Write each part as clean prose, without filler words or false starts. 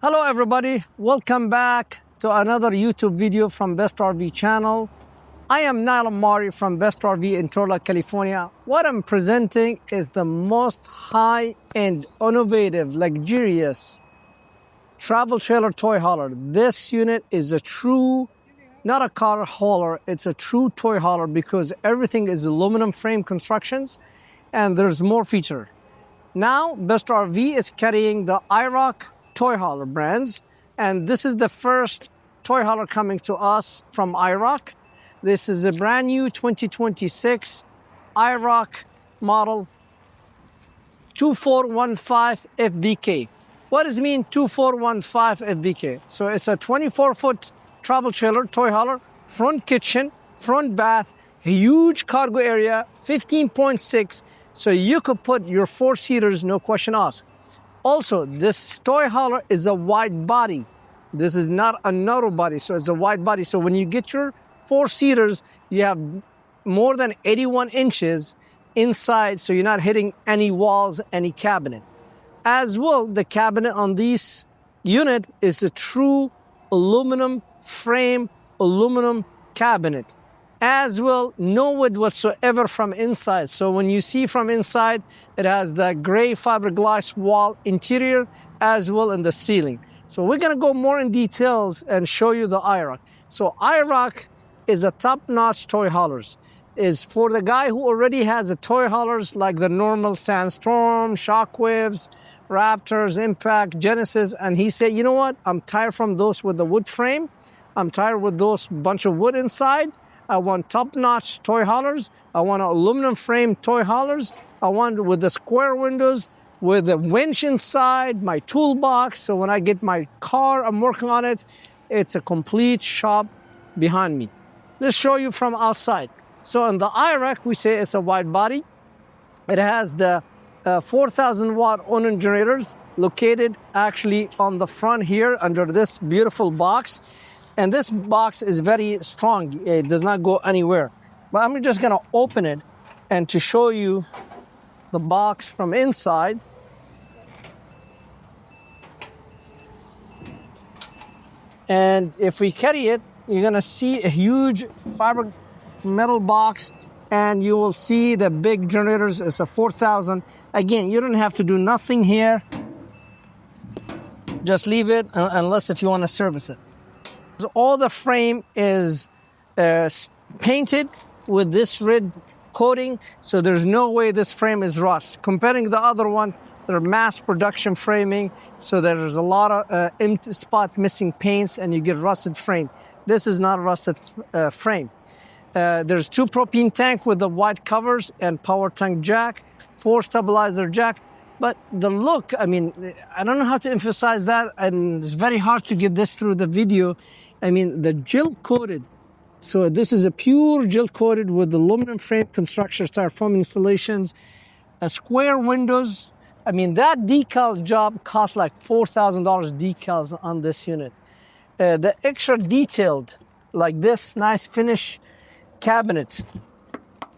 Hello everybody, welcome back to another YouTube video from Best RV channel. I am Niall Amari from Best RV in Turlock, California. What I'm presenting is the most high-end, innovative, luxurious travel trailer toy hauler. This unit is a true, not a car hauler, it's a true toy hauler because everything is aluminum frame constructions and there's more feature. Now, Best RV is carrying the iRock toy hauler brands, and this is the first toy hauler coming to us from iRock. This is a brand new 2026 iRock model 2415 FBK. What does it mean 2415 FBK? So it's a 24-foot travel trailer, toy hauler, front kitchen, front bath, huge cargo area, 15.6, so you could put your four-seaters, no question asked. Also, this toy hauler is a wide body. This is not a narrow body, so it's a wide body. So when you get your four-seaters, you have more than 81 inches inside, so you're not hitting any walls, any cabinet. As well, the cabinet on this unit is a true aluminum frame, aluminum cabinet. As well, no wood whatsoever from inside. So when you see from inside, it has the gray fiberglass wall interior as well in the ceiling. So we're gonna go more in details and show you the iRock. So iRock is a top-notch toy haulers. Is for the guy who already has a toy haulers like the normal Sandstorm, Shockwaves, Raptors, Impact, Genesis, and he said, you know what? I'm tired from those with the wood frame. I'm tired with those bunch of wood inside. I want top-notch toy haulers. I want aluminum frame toy haulers. I want with the square windows, with the winch inside, my toolbox. So when I get my car, I'm working on it. It's a complete shop behind me. Let's show you from outside. So in the iRock, we say it's a wide body. It has the 4,000 watt Onan generators located actually on the front here under this beautiful box. And this box is very strong. It does not go anywhere. But I'm just gonna open it and to show you the box from inside. And if we carry it, you're gonna see a huge fiber metal box and you will see the big generators. It's a 4,000. Again, you don't have to do nothing here. Just leave it unless if you wanna service it. All the frame is painted with this red coating, so there's no way this frame is rust. Comparing the other one, they're mass production framing, so there's a lot of empty spot missing paints and you get rusted frame. This is not rusted frame. There's two propane tank with the white covers and power tank jack, 4 stabilizer jack. But the look, I mean, I don't know how to emphasize that, and it's very hard to get this through the video. I mean, the gel coated. So this is a pure gel coated with aluminum frame construction, styrofoam installations, square windows. I mean, that decal job costs like $4,000 decals on this unit. The extra detailed, like this nice finish cabinet,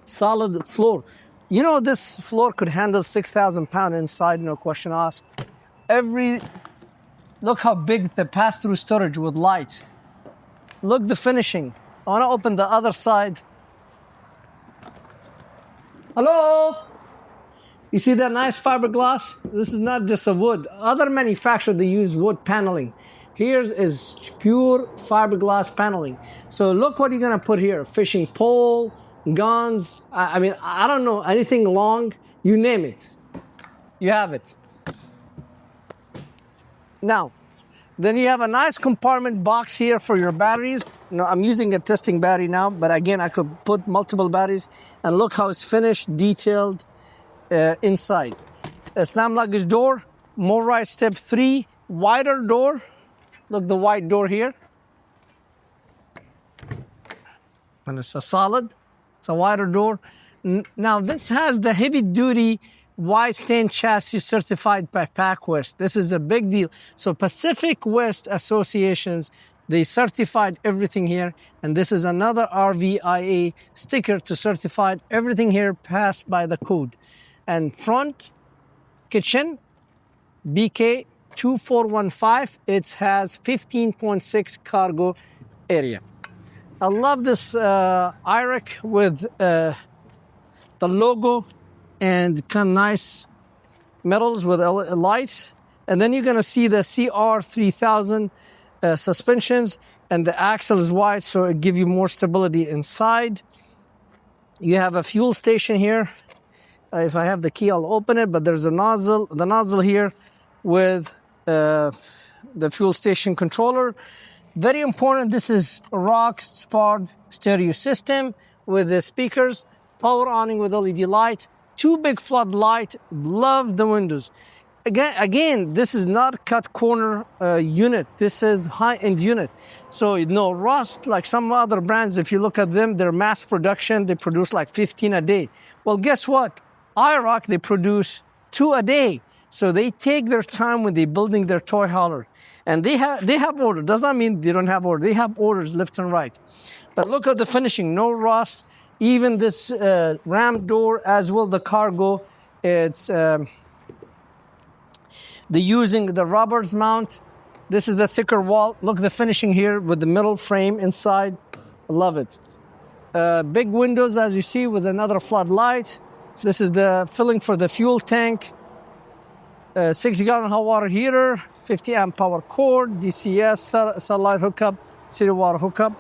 solid floor. You know, this floor could handle 6,000 pounds inside, no question asked. Look how big the pass-through storage with lights. Look the finishing. I want to open the other side. Hello? You see that nice fiberglass? This is not just a wood. Other manufacturers, they use wood paneling. Here is pure fiberglass paneling. So look what you're going to put here. Fishing pole, guns. I mean, I don't know, anything long, you name it. You have it. Now, then you have a nice compartment box here for your batteries. Now, I'm using a testing battery now, but again, I could put multiple batteries. And look how it's finished, detailed inside. A slam luggage door, motorized step 3, wider door. Look, the wide door here. And it's a solid. It's a wider door. Now, this has the heavy-duty wide stand chassis certified by PacWest. This is a big deal. So Pacific West Associations, they certified everything here. And this is another RVIA sticker to certify everything here passed by the code. And front kitchen, BK 2415. It has 15.6 cargo area. I love this iRock with the logo and kind of nice metals with lights. And then you're going to see the CR3000 suspensions, and the axle is wide, so it gives you more stability inside. You have a fuel station here. If I have the key, I'll open it, but there's a nozzle, the nozzle here with the fuel station controller. Very important, this is IROK Sport stereo system with the speakers, power awning with LED light, 2 big floodlight. Love the windows. Again, this is not cut corner unit. This is high-end unit. So no rust like some other brands. If you look at them, they're mass production. They produce like 15 a day. Well, guess what? iRock, they produce 2 a day. So they take their time when they're building their toy hauler. And they have orders. Does not mean they don't have orders. They have orders left and right. But look at the finishing. No rust. Even this ram door as well, the cargo, it's they're using the rubbers mount. This is the thicker wall. Look at the finishing here with the metal frame inside. I love it. Big windows, as you see, with another floodlight. This is the filling for the fuel tank. 6-gallon hot water heater, 50 amp power cord, DCS, satellite hookup, city water hookup.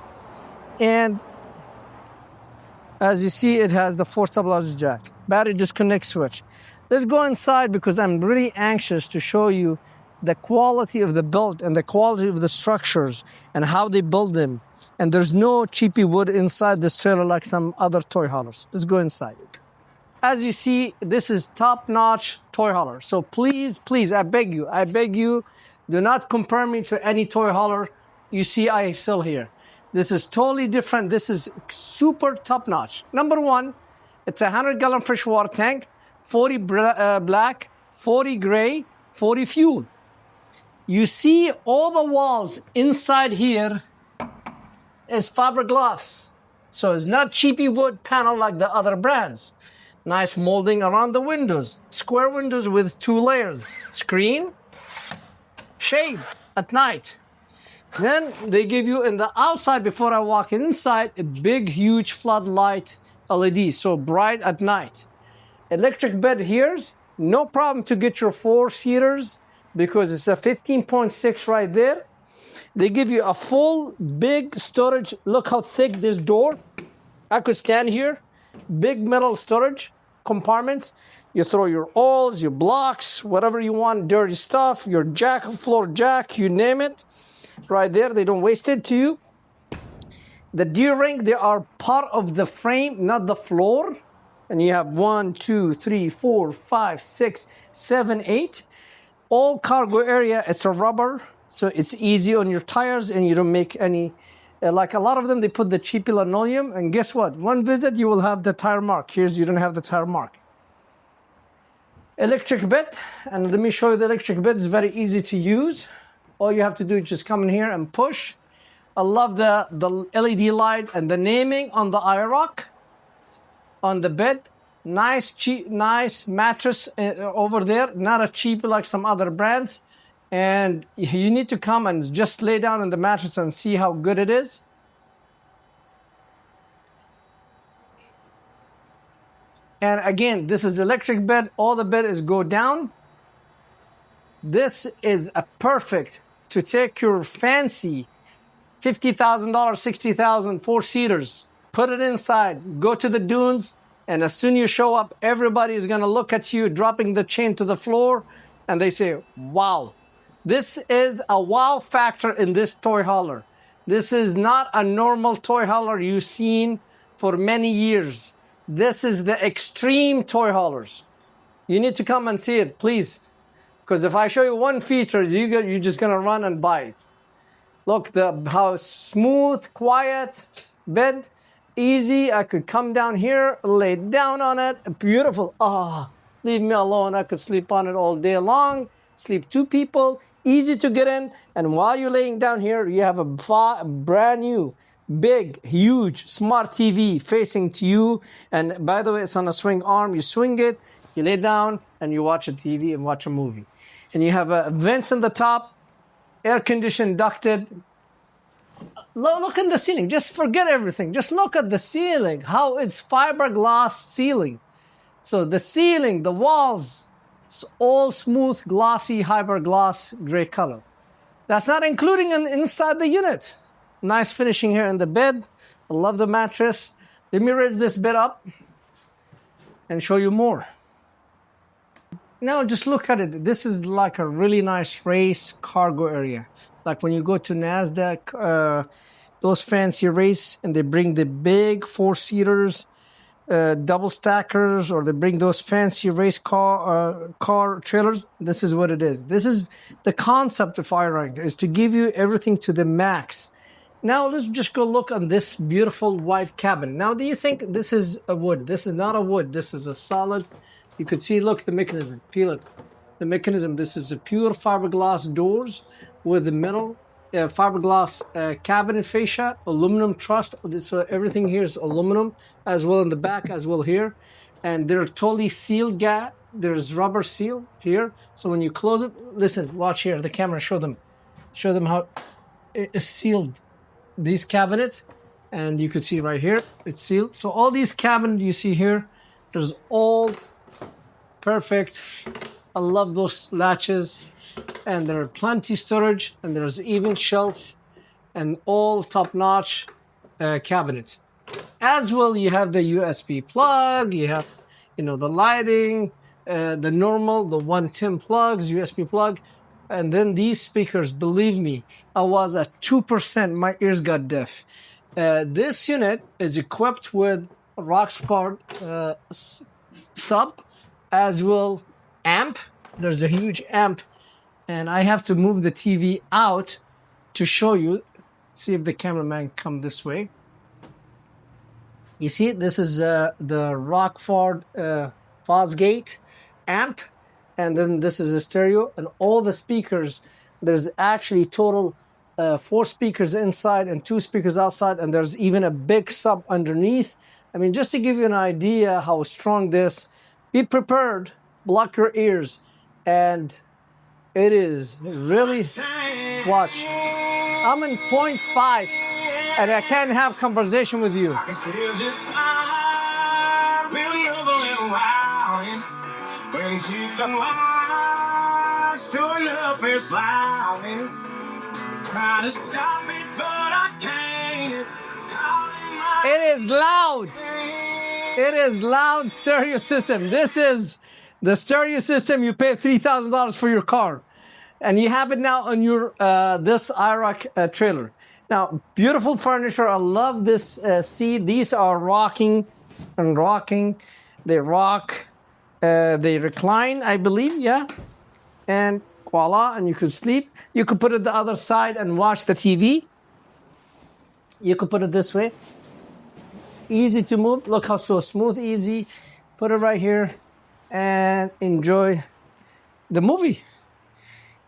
And as you see, it has the 4 stabilizer jack, battery disconnect switch. Let's go inside because I'm really anxious to show you the quality of the build and the quality of the structures and how they build them. And there's no cheapy wood inside this trailer like some other toy haulers. Let's go inside. As you see, this is top-notch toy hauler. So please, please, I beg you, do not compare me to any toy hauler you see I sell here. This is totally different. This is super top-notch. Number one, it's a 100-gallon freshwater tank, 40 black, 40 gray, 40 fuel. You see all the walls inside here is fiberglass. So it's not cheapy wood panel like the other brands. Nice molding around the windows. Square windows with 2 layers. Screen, shade at night. Then they give you in the outside, before I walk inside, a big, huge floodlight LED, so bright at night. Electric bed here, no problem to get your 4-seaters because it's a 15.6 right there. They give you a full, big storage. Look how thick this door. I could stand here. Big metal storage compartments. You throw your oils, your blocks, whatever you want, dirty stuff, your jack, floor jack, you name it. Right there, they don't waste it to you. The D-ring, they are part of the frame, not the floor. And you have 1, 2, 3, 4, 5, 6, 7, 8. All cargo area, it's a rubber, so it's easy on your tires and you don't make any... like a lot of them, they put the cheapy linoleum, and guess what? One visit, you will have the tire mark. Here's, you don't have the tire mark. Electric bed, and let me show you the electric bed. It's very easy to use. All you have to do is just come in here and push. I love the LED light and the naming on the iRock on the bed. Nice, cheap, nice mattress over there. Not a cheap like some other brands. And you need to come and just lay down on the mattress and see how good it is. And again, this is electric bed. All the bed is go down. This is a perfect to take your fancy $50,000, $60,000 4-seaters, put it inside, go to the dunes, and as soon as you show up, everybody is going to look at you dropping the chain to the floor, and they say, wow. This is a wow factor in this toy hauler. This is not a normal toy hauler you've seen for many years. This is the extreme toy haulers. You need to come and see it, please. Because if I show you one feature, you're just going to run and buy it. Look, how smooth, quiet, bed, easy. I could come down here, lay down on it. Beautiful. Leave me alone. I could sleep on it all day long. Sleep 2 people. Easy to get in, and while you're laying down here, you have a brand new, big, huge, smart TV facing to you. And by the way, it's on a swing arm. You swing it, you lay down, and you watch a TV and watch a movie. And you have vents in the top, air conditioned, ducted. Look at the ceiling. Just forget everything. Just look at the ceiling. How it's fiberglass ceiling. So the ceiling, the walls, it's all smooth, glossy, fiberglass gray color. That's not including inside the unit. Nice finishing here in the bed. I love the mattress. Let me raise this bed up and show you more. Now just look at it. This is like a really nice race cargo area. Like when you go to NASDAQ, those fancy race, and they bring the big four-seaters, double stackers, or they bring those fancy race car trailers. This is what it is. This is the concept of iRock, is to give you everything to the max. Now let's just go look on this beautiful white cabin. Now, do you think this is a wood? This is not a wood. This is a solid. You could see, look, the mechanism. Feel it. The mechanism. This is a pure fiberglass doors with the metal fiberglass cabinet fascia, aluminum truss. So everything here is aluminum, as well in the back, as well here. And they're totally sealed. There's rubber seal here. So when you close it, listen, watch here. The camera, show them how it is sealed. These cabinets, and you could see right here, it's sealed. So all these cabinets you see here, there's all perfect. I love those latches, and there are plenty storage, and there's even shelf, and all top-notch cabinets. As well, you have the USB plug. You have, the lighting, the normal, the 110 plugs, USB plug. And then these speakers, believe me, I was at 2%, my ears got deaf. This unit is equipped with Rocksport sub, as well amp. There's a huge amp, and I have to move the TV out to show you. See if the cameraman come this way. You see, this is the Rockford Fosgate amp. And then this is a stereo, and all the speakers, there's actually total 4 speakers inside and 2 speakers outside, and there's even a big sub underneath. I mean, just to give you an idea how strong this, be prepared, block your ears, and it is really, watch. I'm in 0.5, and I can't have conversation with you. When she can watch your love is flowering, trying to stop me, but I can't. It is loud. It is loud stereo system. This is the stereo system you pay $3,000 for your car, and you have it now on your this iRock trailer. Now, beautiful furniture. I love this seat. These are rocking and rocking. They rock. They recline, I believe, yeah. And voila, and you could sleep. You could put it the other side and watch the TV. You could put it this way. Easy to move. Look how so smooth, easy. Put it right here and enjoy the movie.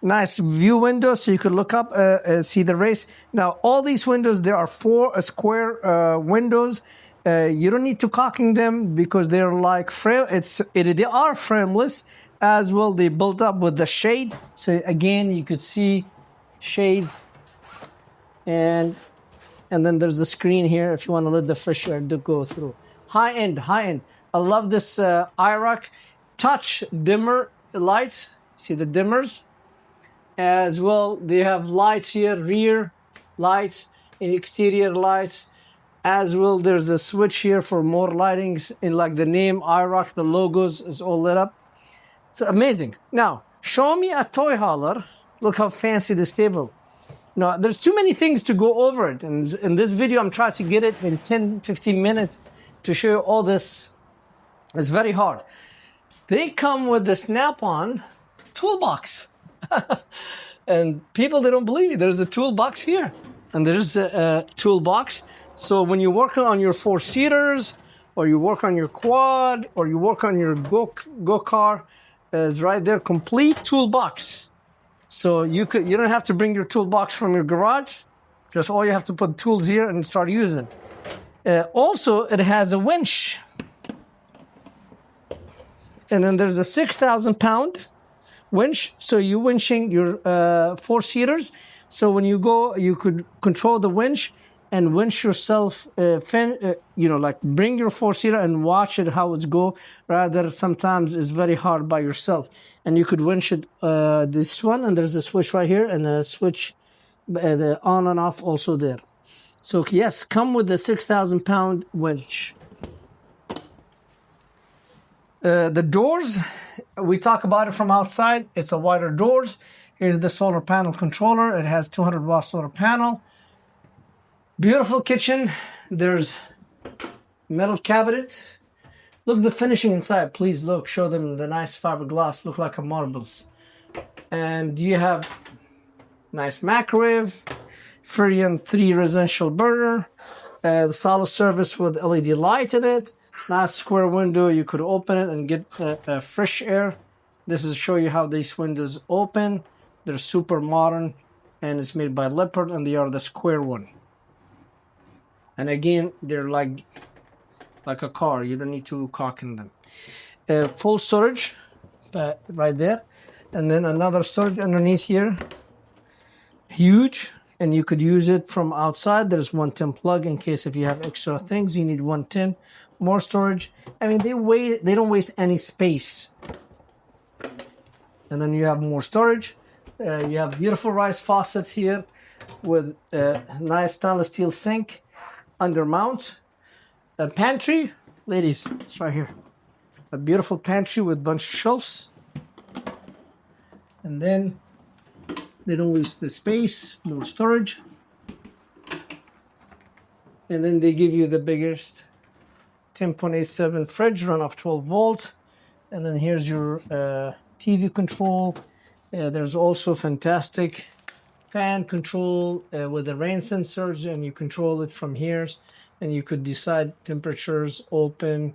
Nice view window, so you could look up and see the race. Now, all these windows, there are 4 square windows. You don't need to caulking them because they're like frame. They are frameless, as well. They built up with the shade. So again, you could see shades, and then there's a screen here if you want to let the fresh air to go through. High end. I love this iRock touch dimmer lights. See the dimmers, as well. They have lights here, rear lights and exterior lights. As well, there's a switch here for more lightings, in like the name iRock, the logos is all lit up. So amazing. Now, show me a toy hauler. Look how fancy this table. Now, there's too many things to go over it. And in this video, I'm trying to get it in 10, 15 minutes to show you all this. It's very hard. They come with the snap-on toolbox. And people, they don't believe me. There's a toolbox here. And there's a toolbox. So when you work on your 4-seaters, or you work on your quad, or you work on your go-car, it's right there, complete toolbox. So you don't have to bring your toolbox from your garage. Just all you have to put tools here and start using. Also, it has a winch. And then there's a 6,000-pound winch. So you winching your 4-seaters. So when you go, you could control the winch and winch yourself, like bring your 4-seater and watch it how it's go. Rather, sometimes it's very hard by yourself. And you could winch it this one, and there's a switch right here and a switch, the on and off also there. So yes, come with the 6,000-pound winch. The doors, we talk about it from outside. It's a wider doors. Here's the solar panel controller. It has 200-watt solar panel. Beautiful kitchen. There's metal cabinet. Look the finishing inside. Please look. Show them the nice fiberglass. Look like a marbles. And you have nice microwave. Freon 3 residential burner. The solid surface with LED light in it. Nice square window. You could open it and get fresh air. This is to show you how these windows open. They're super modern, and it's made by Leopard, and they are the square one. And again, they're like a car. You don't need to caulk in them. Full storage right there, and then another storage underneath here. Huge. And you could use it from outside. There's 110 plug in case if you have extra things, you need 110. More storage. I mean, they don't waste any space. And then you have more storage. You have beautiful rice faucet here with a nice stainless steel sink, under mount. A pantry, ladies, it's right here. A beautiful pantry with a bunch of shelves. And then they don't waste the space, more storage. And then they give you the biggest 10.87 fridge, run off 12 volt. And then here's your TV control. There's also fantastic fan control with the rain sensors, and you control it from here. And you could decide temperatures, open,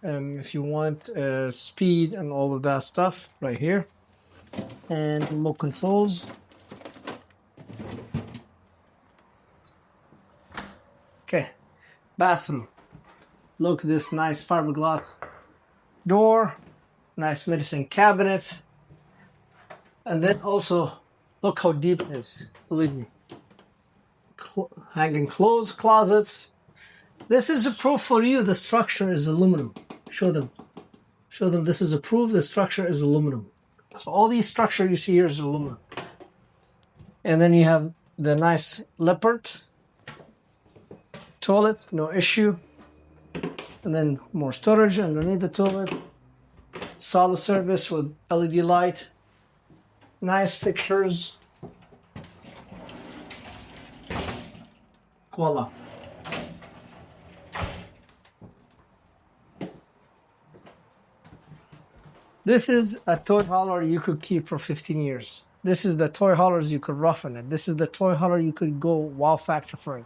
if you want, speed, and all of that stuff right here. And remote controls. Okay, bathroom. Look at this nice fiberglass door, nice medicine cabinet, and then also look how deep it is. Believe me. Hanging clothes closets. This is a proof for you. The structure is aluminum. Show them. Show them this is a proof. The structure is aluminum. So all these structure you see here is aluminum. And then you have the nice Leopard toilet, no issue. And then more storage underneath the toilet. Solid surface with LED light. Nice fixtures. Voila. This is a toy hauler you could keep for 15 years. This is the toy haulers you could rough in it. This is the toy hauler you could go wow factor for it.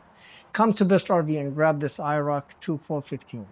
Come to Best RV and grab this iRock 2415.